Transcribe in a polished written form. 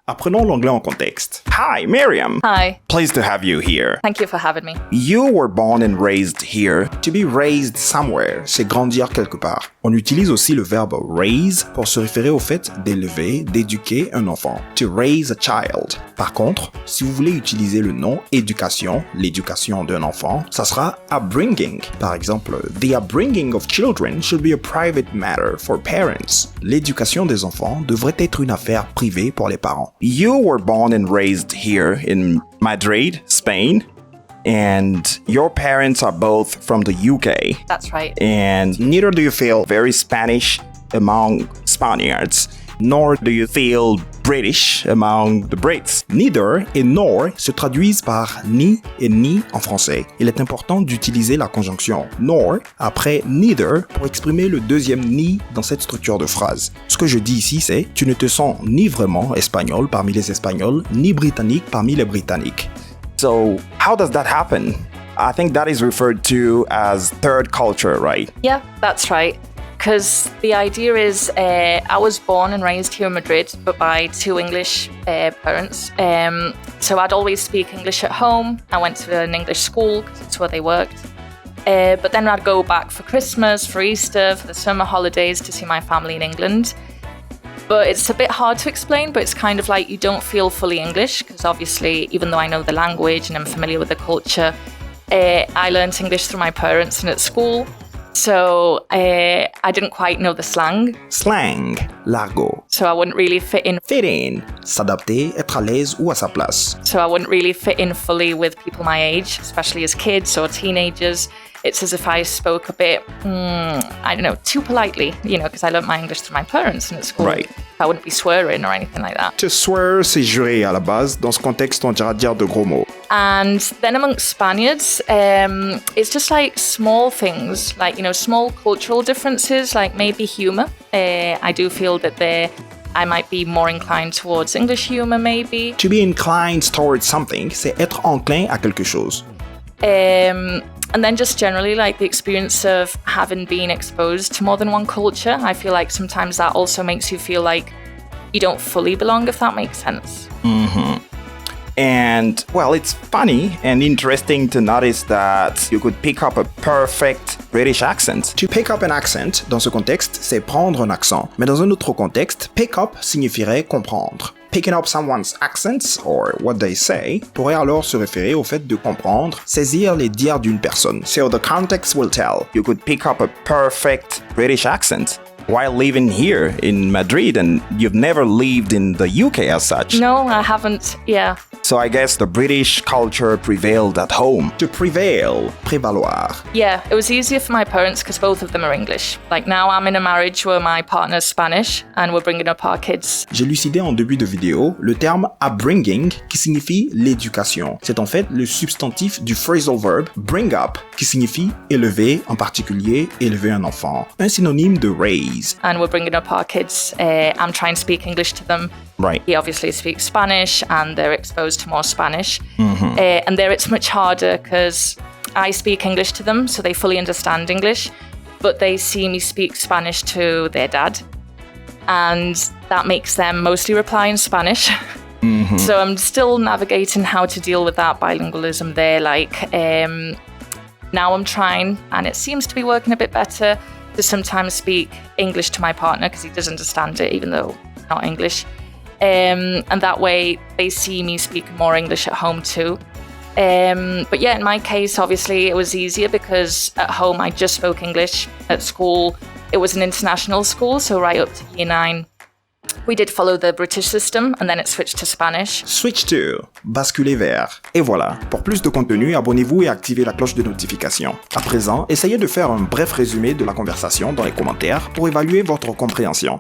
Apprenons l'anglais en contexte. Hi, Miriam. Hi. Pleased to have you here. Thank you for having me. You were born and raised here. To be raised somewhere, c'est grandir quelque part. On utilise aussi le verbe raise pour se référer au fait d'élever, d'éduquer un enfant. To raise a child. Par contre, si vous voulez utiliser le nom éducation, l'éducation d'un enfant, ça sera upbringing. Par exemple, the upbringing of children should be a private matter for parents. L'éducation des enfants devrait être une affaire privée pour les parents. You were born and raised here in Madrid, Spain, and your parents are both from the UK. That's right. And neither do you feel very Spanish among Spaniards, nor do you feel British among the Brits. Neither et nor se traduisent par ni et ni en français. Il est important d'utiliser la conjonction nor après neither pour exprimer le deuxième ni dans cette structure de phrase. Ce que je dis ici, c'est tu ne te sens ni vraiment espagnol parmi les Espagnols, ni britannique parmi les Britanniques. So, how does that happen? I think that is referred to as third culture, right? Yeah, that's right. Because the idea is I was born and raised here in Madrid, but by two English parents. So I'd always speak English at home. I went to an English school because it's where they worked. But then I'd go back for Christmas, for Easter, for the summer holidays to see my family in England. But it's a bit hard to explain, but it's kind of like you don't feel fully English because obviously, even though I know the language and I'm familiar with the culture, I learned English through my parents and at school. So I didn't quite know the slang. Slang, l'argot. So I wouldn't really fit in. Fit in, s'adapter, être à l'aise ou à sa place. So I wouldn't really fit in fully with people my age, especially as kids or teenagers. It's as if I spoke a bit, I don't know, too politely, because I learned my English through my parents and at school. Right. I wouldn't be swearing or anything like that. To swear, c'est jurer à la base. Dans ce contexte, on dira dire de gros mots. And then amongst Spaniards, it's just like small things, like, small cultural differences, like maybe humor. I do feel that I might be more inclined towards English humor, maybe. To be inclined towards something, c'est être enclin à quelque chose. And then just generally like the experience of having been exposed to more than one culture, I feel like sometimes that also makes you feel like you don't fully belong, if that makes sense. Mm-hmm. And, well, it's funny and interesting to notice that you could pick up a perfect British accent. To pick up an accent, dans ce contexte, c'est prendre un accent. Mais dans un autre contexte, pick up signifierait comprendre. Picking up someone's accents, or what they say, pourrait alors se référer au fait de comprendre, saisir les dires d'une personne. So the context will tell. You could pick up a perfect British accent while living here in Madrid, and you've never lived in the UK as such. No, I haven't, yeah. So I guess the British culture prevailed at home. To prevail, prévaloir. Yeah, it was easier for my parents because both of them are English. Like now I'm in a marriage where my partner's Spanish and we're bringing up our kids. J'élucidais en début de vidéo le terme upbringing qui signifie l'éducation. C'est en fait le substantif du phrasal verb bring up qui signifie élever, en particulier élever un enfant. Un synonyme de raise. And we're bringing up our kids. I'm trying to speak English to them. Right. He obviously speaks Spanish and they're exposed to more Spanish. Mm-hmm. And there it's much harder because I speak English to them, so they fully understand English, but they see me speak Spanish to their dad. And that makes them mostly reply in Spanish. Mm-hmm. So I'm still navigating how to deal with that bilingualism there. Like now I'm trying, and it seems to be working a bit better, to sometimes speak English to my partner because he does understand it, even though it's not English. And that way they see me speak more English at home too. But yeah, in my case, obviously it was easier because at home I just spoke English. At school, it was an international school, so right up to year 9, we did follow the British system and then it switched to Spanish. Switch to, basculer vers. Et voilà, pour plus de contenu, abonnez-vous et activez la cloche de notification. À présent, essayez de faire un bref résumé de la conversation dans les commentaires pour évaluer votre compréhension.